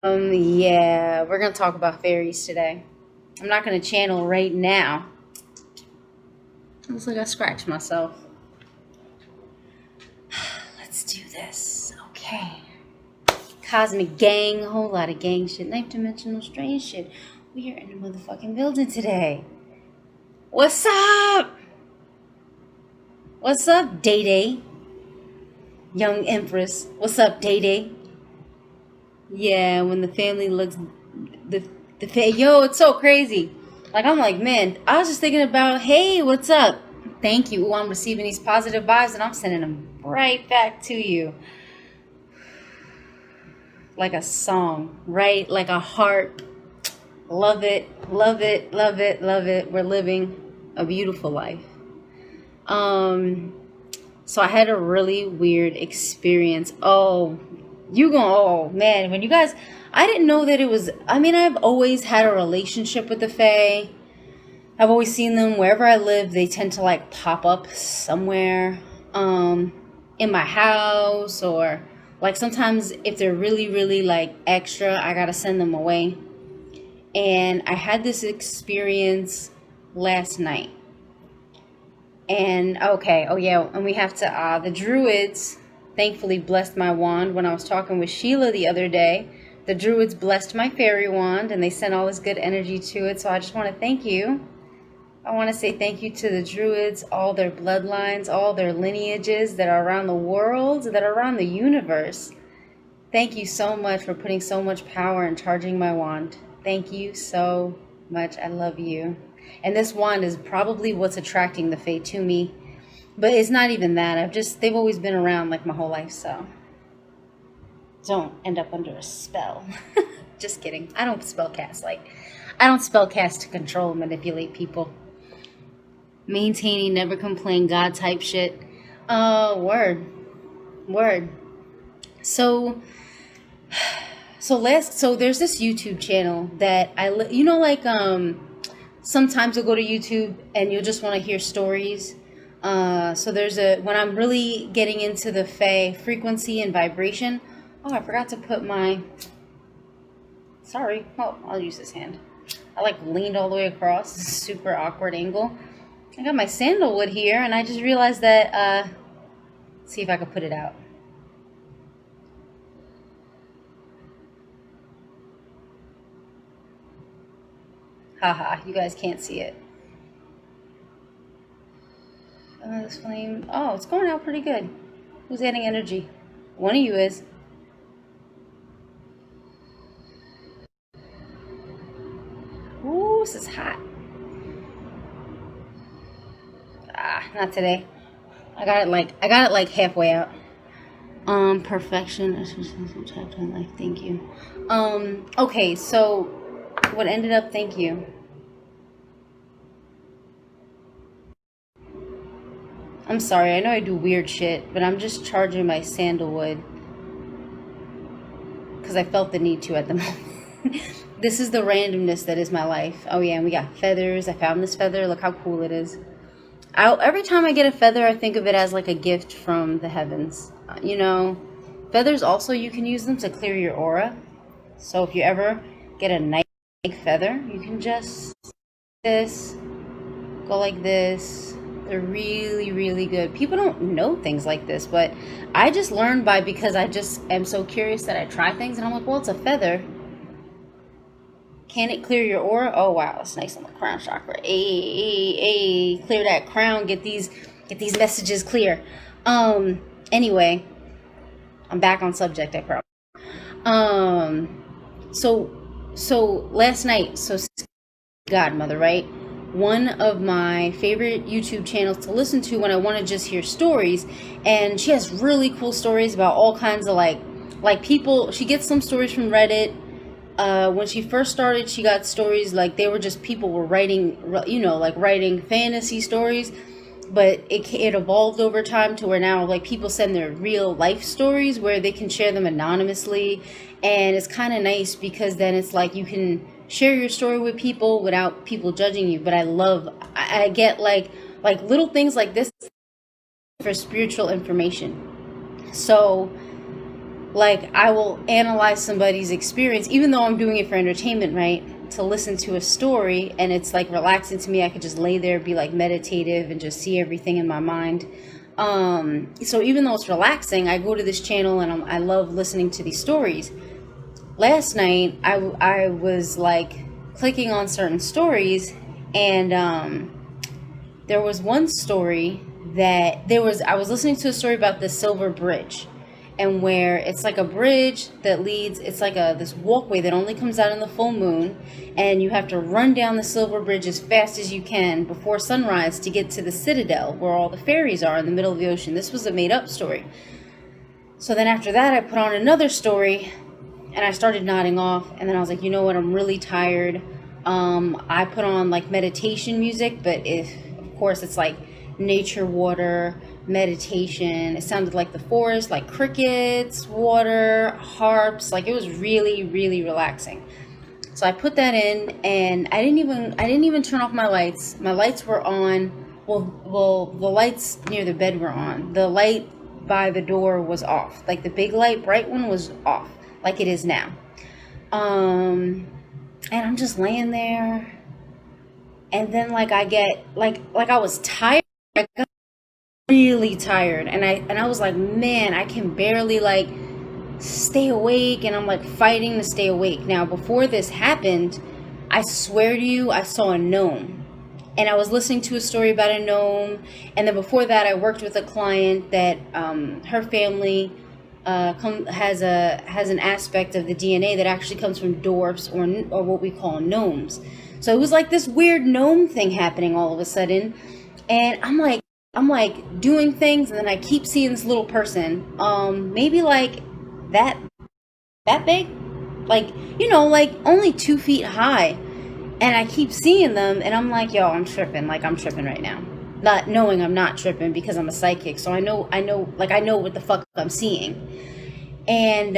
Yeah, we're gonna talk about fairies today. I'm not gonna channel right now. Looks like I scratched myself. Let's do this. Okay. Cosmic gang, a whole lot of gang shit, ninth dimensional strange shit. We are in the motherfucking building today. What's up? What's up, Day Day? Young Empress. What's up, Day Day? Yeah, when the family looks the yo, it's so crazy. Like I'm like, man, I was just thinking about, hey, what's up? Thank you. Ooh, I'm receiving these positive vibes and I'm sending them right back to you. Like a song, right? Like a heart. Love it, love it, love it, love it. We're living a beautiful life. So I had a really weird experience. Oh man, when you guys, I didn't know that it was, I mean, I've always had a relationship with the Fae. I've always seen them wherever I live. They tend to like pop up somewhere, in my house, or like sometimes if they're really, really like extra, I gotta send them away. And I had this experience last night. And okay, oh yeah, and we have to, the druids thankfully blessed my wand when I was talking with Sheila the other day. The druids blessed my fairy wand and they sent all this good energy to it. So I just want to thank you. I want to say thank you to the druids, all their bloodlines, all their lineages that are around the world, that are around the universe. Thank you so much for putting so much power in charging my wand. Thank you so much. I love you. And this wand is probably what's attracting the Fae to me. But it's not even that. They've always been around like my whole life, so don't end up under a spell. Just kidding. I don't spellcast. I don't spellcast to control, manipulate people. Maintaining, never complain, God type shit. Word. So there's this YouTube channel that sometimes you'll go to YouTube and you'll just want to hear stories. When I'm really getting into the Fae frequency and vibration. Oh, I forgot to put sorry. Oh, I'll use this hand. I leaned all the way across. Super awkward angle. I got my sandalwood here and I just realized that, let's see if I can put it out. Haha, you guys can't see it. This flame. Oh, it's going out pretty good. Who's adding energy? One of you is. Ooh, this is hot. Not today. I got it like halfway out. Perfection. Thank you. Okay, so what ended up, thank you. I'm sorry, I know I do weird shit, but I'm just charging my sandalwood because I felt the need to at the moment. This is the randomness that is my life. Oh yeah, and we got feathers. I found this feather. Look how cool it is. Every time I get a feather, I think of it as like a gift from the heavens. Feathers also, you can use them to clear your aura. So if you ever get a nice feather, you can just go like this. They're really, really good. People don't know things like this, but I just learned because I just am so curious that I try things, and I'm like, well, it's a feather. Can it clear your aura? Oh wow, it's nice on the crown chakra. Hey, clear that crown. Get these messages clear. Anyway, I'm back on subject, I promise. So last night, godmother, right? One of my favorite YouTube channels to listen to when I want to just hear stories, and she has really cool stories about all kinds of like people. She gets some stories from Reddit. When she first started, she got stories like they were just people were writing, writing fantasy stories, but it evolved over time to where now like people send their real life stories where they can share them anonymously, and it's kind of nice because then it's like you can share your story with people without people judging you. But I get like little things like this for spiritual information. So Like, I will analyze somebody's experience, even though I'm doing it for entertainment, right? To listen to a story, and it's like relaxing to me. I could just lay there, be like meditative, and just see everything in my mind. So even though it's relaxing, I go to this channel and I love listening to these stories. Last night, I was like clicking on certain stories, and there was one story that I was listening to a story about the Silver Bridge, and where it's like a bridge that leads, it's like this walkway that only comes out in the full moon, and you have to run down the Silver Bridge as fast as you can before sunrise to get to the citadel where all the fairies are in the middle of the ocean. This was a made-up story. So then after that, I put on another story, and I started nodding off, and then I was like, you know what, I'm really tired. I put on like meditation music, but of course it's like nature, water, meditation. It sounded like the forest, like crickets, water, harps. Like, it was really, really relaxing. So I put that in, and I didn't even turn off my lights. My lights were on. Well, the lights near the bed were on. The light by the door was off. Like, the big light, bright one, was off, like it is now. And I'm just laying there, and then like I get like I was tired. I got really tired, and I was like, man, I can barely like stay awake, and I'm like fighting to stay awake. Now, before this happened, I swear to you, I saw a gnome, and I was listening to a story about a gnome. And then before that, I worked with a client that her family has an aspect of the DNA that actually comes from dwarfs, or what we call gnomes. So it was like this weird gnome thing happening all of a sudden, and I'm like doing things, and then I keep seeing this little person, maybe like that big, like, you know, like only 2 feet high, and I keep seeing them, and I'm like, yo, I'm tripping right now, not knowing I'm not tripping because I'm a psychic. So I know what the fuck I'm seeing. And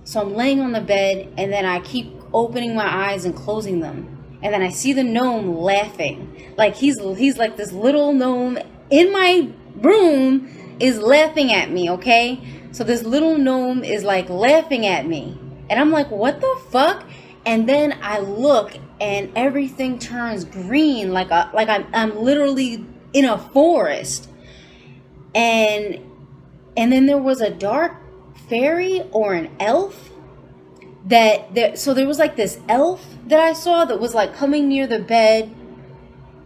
so I'm laying on the bed, and then I keep opening my eyes and closing them, and then I see the gnome laughing. Like, he's like this little gnome in my room is laughing at me, okay? So this little gnome is like laughing at me, and I'm like, what the fuck? And then I look, and everything turns green, like I'm literally in a forest. And then there was a dark fairy or an elf so there was like this elf that I saw that was like coming near the bed,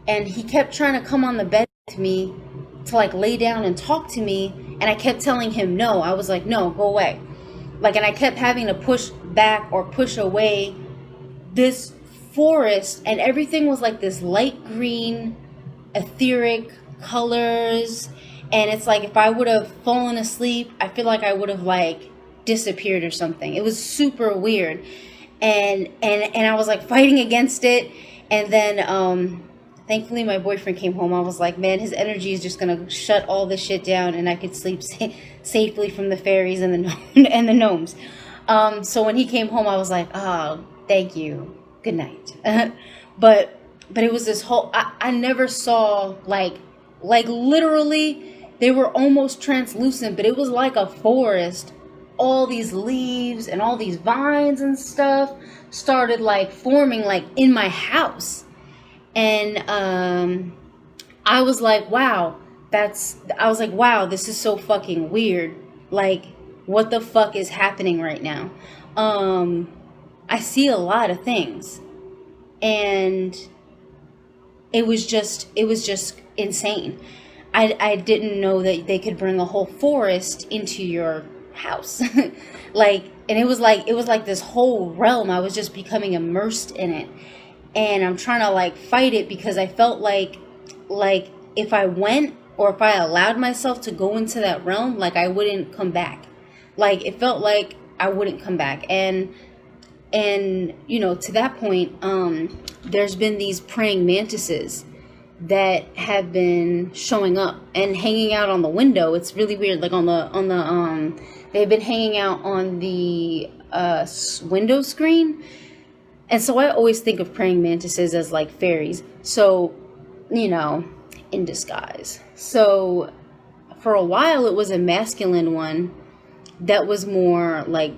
and he kept trying to come on the bed with me to like lay down and talk to me, and I kept telling him no. I was like, no, go away. Like, and I kept having to push back or push away this forest, and everything was like this light green, etheric colors. And it's like, if I would have fallen asleep, I feel like I would have like disappeared or something. It was super weird. And I was like fighting against it. And then thankfully my boyfriend came home. I was like, man, his energy is just gonna shut all this shit down, and I could sleep safely from the fairies and the gnomes. So when he came home, I was like, oh, thank you, good night. but it was this whole, I never saw like literally, they were almost translucent, but it was like a forest. All these leaves and all these vines and stuff started like forming like in my house. And I was like, wow, this is so fucking weird. Like, what the fuck is happening right now? I see a lot of things, and it was just insane. I didn't know that they could bring a whole forest into your house. Like, and it was like this whole realm. I was just becoming immersed in it, and I'm trying to like fight it, because I felt like if I went, or if I allowed myself to go into that realm, like I wouldn't come back. Like, it felt like I wouldn't come back. And you know, to that point, there's been these praying mantises that have been showing up and hanging out on the window. It's really weird. Like they've been hanging out on the window screen. And so I always think of praying mantises as like fairies. So, you know, in disguise. So for a while it was a masculine one, that was more like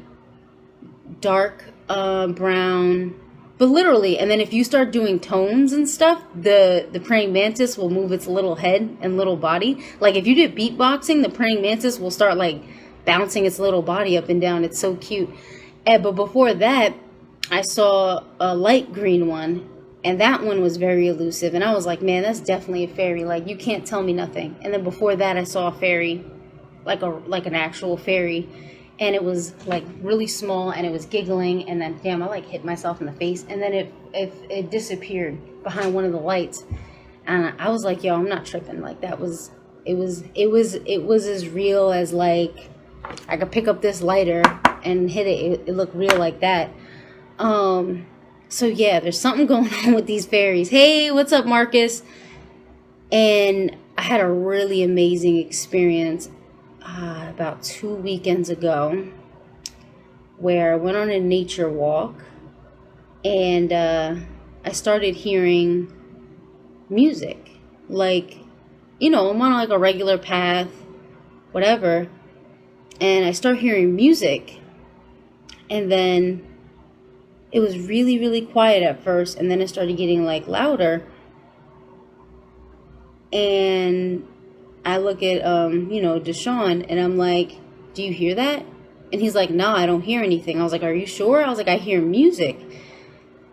dark brown, but literally. And then if you start doing tones and stuff, the praying mantis will move its little head and little body. Like if you did beatboxing, the praying mantis will start like bouncing its little body up and down. It's so cute. But before that, I saw a light green one, and that one was very elusive. And I was like, man, that's definitely a fairy. Like, you can't tell me nothing. And then before that, I saw a fairy, like an actual fairy. And it was like really small, and it was giggling. And then, damn, I like hit myself in the face. And then it disappeared behind one of the lights. And I was like, yo, I'm not tripping. Like, it was as real as like I could pick up this lighter and hit it. It looked real like that. So yeah, there's something going on with these fairies. Hey, what's up, Marcus? And I had a really amazing experience about 2 weekends ago, where I went on a nature walk, and I started hearing music. Like, I'm on like a regular path, whatever, and I start hearing music, and then it was really, really quiet at first, and then it started getting like louder. And I look at Deshaun, and I'm like, do you hear that? And he's like, no, I don't hear anything. I was like, are you sure? I was like, I hear music.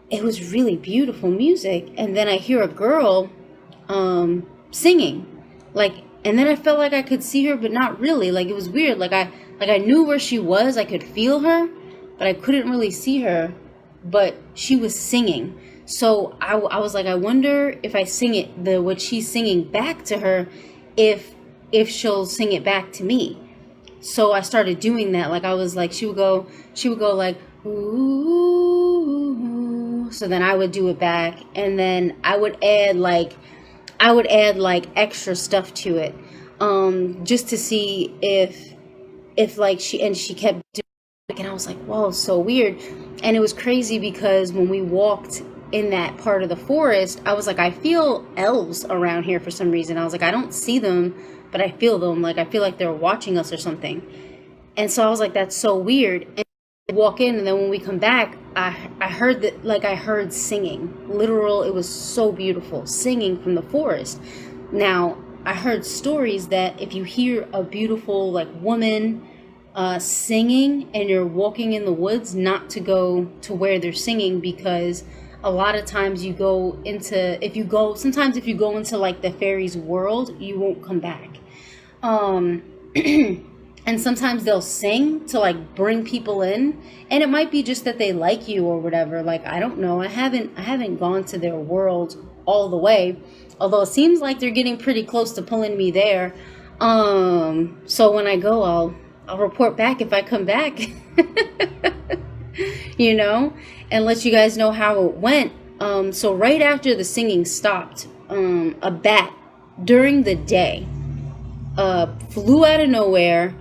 It was really beautiful music. And then I hear a girl singing, like, and then I felt like I could see her, but not really. Like, it was weird. Like I knew where she was. I could feel her, but I couldn't really see her. But she was singing. So I was like, I wonder if I sing it, what she's singing back to her, if she'll sing it back to me. So I started doing that. Like, I was like, she would go like, ooh. So then I would do it back, and then I would add like extra stuff to it, just to see if like she kept doing it, and I was like, whoa, so weird. And it was crazy because when we walked in that part of the forest, I was like, I feel elves around here for some reason. I was like, I don't see them, but I feel them. Like, I feel like they're watching us or something. And so I was like, that's so weird. And I walk in, and then when we come back, I heard that, like, I heard singing. Literal, it was so beautiful, singing from the forest. Now, I heard stories that if you hear a beautiful, like, woman singing and you're walking in the woods, not to go to where they're singing, because a lot of times if you go into like the fairies world, you won't come back. And sometimes they'll sing to like bring people in, and it might be just that they like you or whatever. Like, I don't know. I haven't gone to their world all the way, although it seems like they're getting pretty close to pulling me there. So when I go, I'll report back if I come back. And let you guys know how it went. So right after the singing stopped, a bat during the day flew out of nowhere,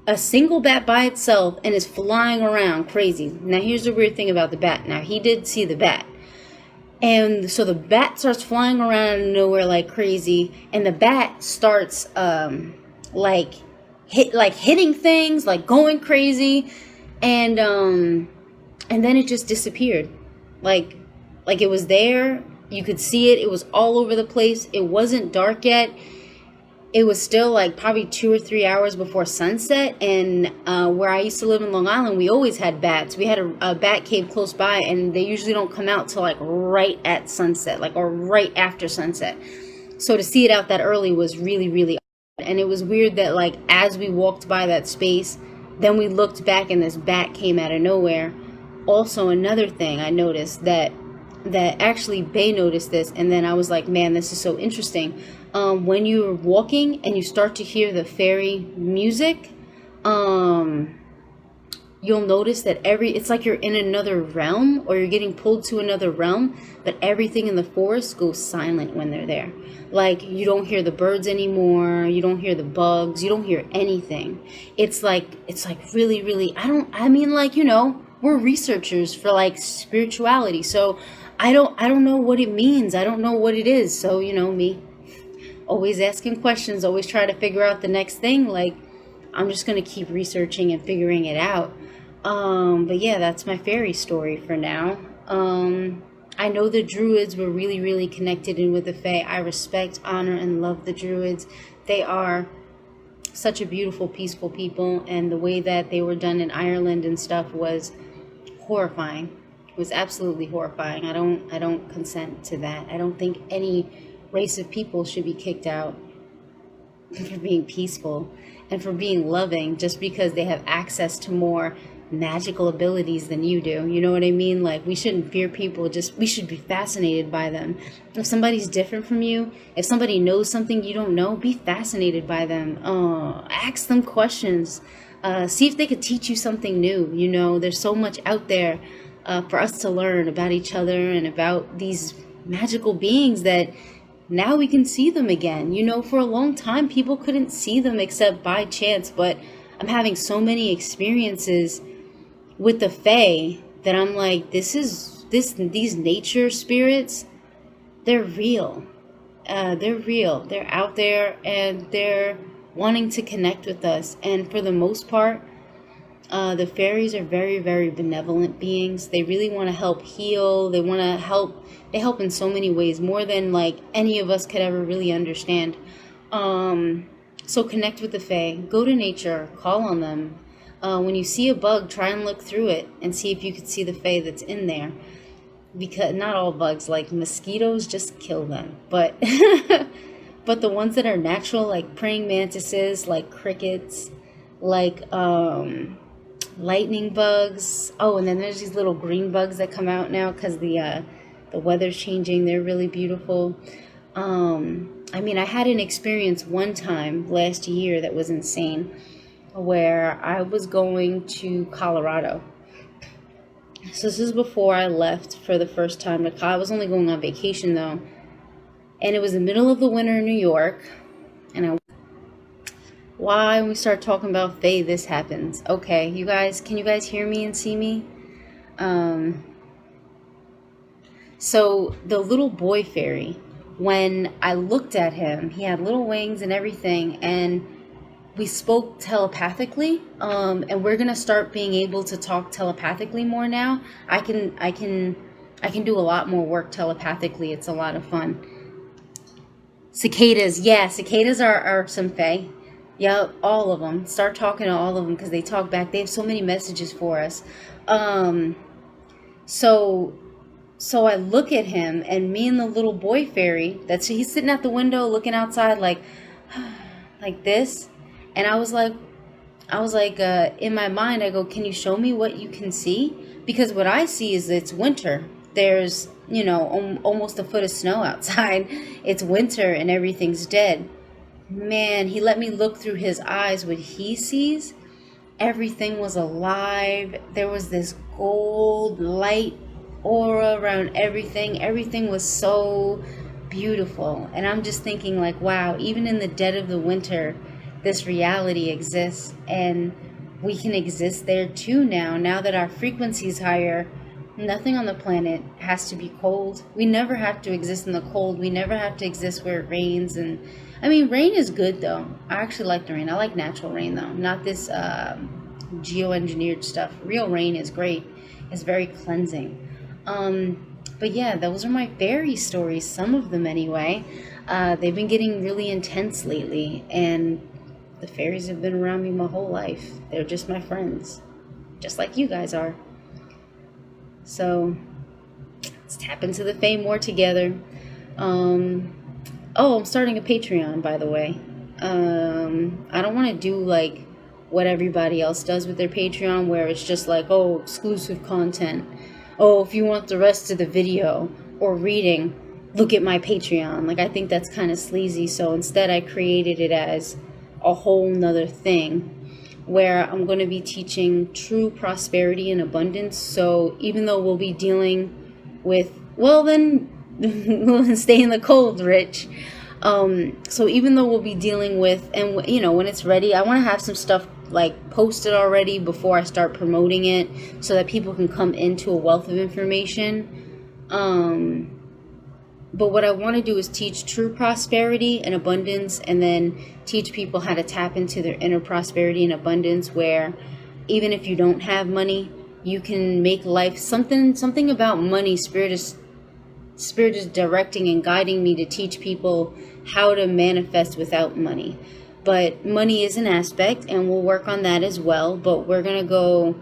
a single bat by itself, and is flying around crazy. Now, here's the weird thing about the bat. Now, he did see the bat. And so the bat starts flying around out of nowhere like crazy, and the bat starts hitting things, like going crazy, and then it just disappeared. Like it was there, you could see it, it was all over the place. It wasn't dark yet. It was still like probably 2 or 3 hours before sunset. And where I used to live in Long Island, we always had bats. We had a bat cave close by, and they usually don't come out till like right at sunset, or right after sunset. So to see it out that early was really, really odd. And it was weird that like as we walked by that space, then we looked back and this bat came out of nowhere. Also, another thing I noticed that actually Bay noticed this, and then I was like, man, this is so interesting. When you're walking and you start to hear the fairy music, you'll notice that it's like you're in another realm, or you're getting pulled to another realm, but everything in the forest goes silent when they're there. Like, you don't hear the birds anymore, you don't hear the bugs, you don't hear anything. It's like really, really, we're researchers for like spirituality, so I don't know what it means. I don't know what it is. So, me always asking questions, always try to figure out the next thing. Like, I'm just going to keep researching and figuring it out. But yeah, that's my fairy story for now. I know the druids were really, really connected in with the fae. I respect, honor, and love the druids. They are such a beautiful, peaceful people, and the way that they were done in Ireland and stuff was horrifying. It was absolutely horrifying. I don't consent to that. I don't think any race of people should be kicked out for being peaceful and for being loving just because they have access to more magical abilities than you do. You know what I mean? Like, we shouldn't fear people, just we should be fascinated by them. If somebody's different from you, if somebody knows something you don't know, be fascinated by them. Ask them questions. See if they could teach you something new. You know, there's so much out there for us to learn about each other and about these magical beings that now we can see them again. You know, for a long time people couldn't see them except by chance, but I'm having so many experiences with the fae that I'm like, these nature spirits, they're real. They're real. They're out there and they're wanting to connect with us. And for the most part, the fairies are very, very benevolent beings. They really want to help heal. They want to help. They help in so many ways, more than like any of us could ever really understand. So connect with the fae. Go to nature. Call on them. When you see a bug, try and look through it and see if you could see the fae that's in there. Because not all bugs, like mosquitoes, just kill them. But but the ones that are natural, like praying mantises, like crickets, like lightning bugs. Oh, and then there's these little green bugs that come out now because the weather's changing. They're really beautiful. I mean, I had an experience one time last year that was insane, where I was going to Colorado. So this is before I left for the first time to Colorado. I was only going on vacation though. And it was the middle of the winter in New York. And why we start talking about fae, this happens. Okay, you guys, can you guys hear me and see me? So the little boy fairy, when I looked at him, he had little wings and everything, and we spoke telepathically, and we're gonna start being able to talk telepathically more now. I can do a lot more work telepathically. It's a lot of fun. Cicadas, yeah, cicadas are some fae. Yeah, all of them. Start talking to all of them because they talk back. They have so many messages for us. So I look at him, and me and the little boy fairy, he's sitting at the window looking outside like this. And I was like, in my mind, I go, can you show me what you can see? Because what I see is it's winter. There's, you know, almost a foot of snow outside. It's winter and everything's dead. Man, he let me look through his eyes. What he sees, everything was alive. There was this gold light aura around everything. Everything was so beautiful. And I'm just thinking like, wow, even in the dead of the winter, this reality exists, and we can exist there too now that our frequency is higher. Nothing on the planet has to be cold. We never have to exist in the cold. We never have to exist where it rains. And I mean, rain is good though. I actually like the rain. I like natural rain though, not this geoengineered stuff. Real rain is great. It's very cleansing. But yeah, those are my fairy stories, some of them anyway. They've been getting really intense lately, and the fairies have been around me my whole life. They're just my friends, just like you guys are. So let's tap into the fae more together. I'm starting a Patreon, by the way. I don't want to do like what everybody else does with their Patreon, where it's just like, oh, exclusive content. Oh, if you want the rest of the video or reading, look at my Patreon. Like, I think that's kind of sleazy. So instead I created it as a whole nother thing where I'm going to be teaching true prosperity and abundance. So even though we'll be dealing with, well, then we'll stay in the cold, rich. So even though we'll be dealing with, and you know, when it's ready, I want to have some stuff like posted already before I start promoting it, so that people can come into a wealth of information. But what I want to do is teach true prosperity and abundance, and then teach people how to tap into their inner prosperity and abundance, where even if you don't have money, you can make life something about money. Spirit is directing and guiding me to teach people how to manifest without money. But money is an aspect, and we'll work on that as well. But we're gonna go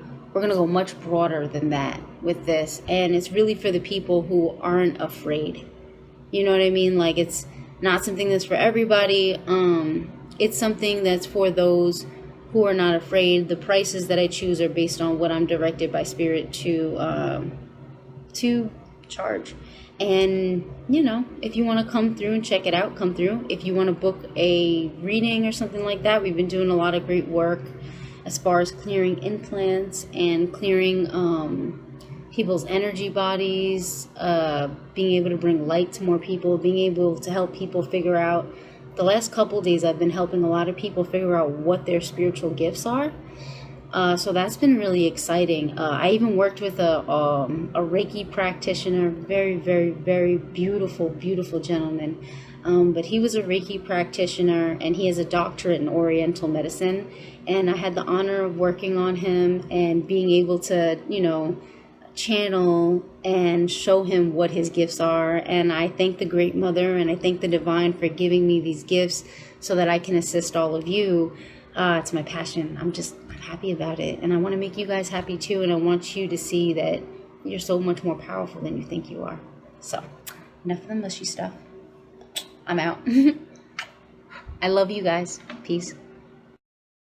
much broader than that with this, and it's really for the people who aren't afraid. You know what I mean? Like, it's not something that's for everybody. It's something that's for those who are not afraid. The prices that I choose are based on what I'm directed by Spirit to charge. And, you know, if you want to come through and check it out, come through. If you want to book a reading or something like that, we've been doing a lot of great work as far as clearing implants and clearing people's energy bodies, being able to bring light to more people, being able to help people figure out. The last couple of days I've been helping a lot of people figure out what their spiritual gifts are. So that's been really exciting. I even worked with a Reiki practitioner, very, very, very beautiful, beautiful gentleman. But he was a Reiki practitioner, and he has a doctorate in Oriental medicine. And I had the honor of working on him and being able to, you know, channel and show him what his gifts are. And I thank the Great Mother and I thank the Divine for giving me these gifts so that I can assist all of you. It's my passion. I'm happy about it, and I want to make you guys happy too, and I want you to see that you're so much more powerful than you think you are. So, enough of the mushy stuff. I'm out. I love you guys. Peace.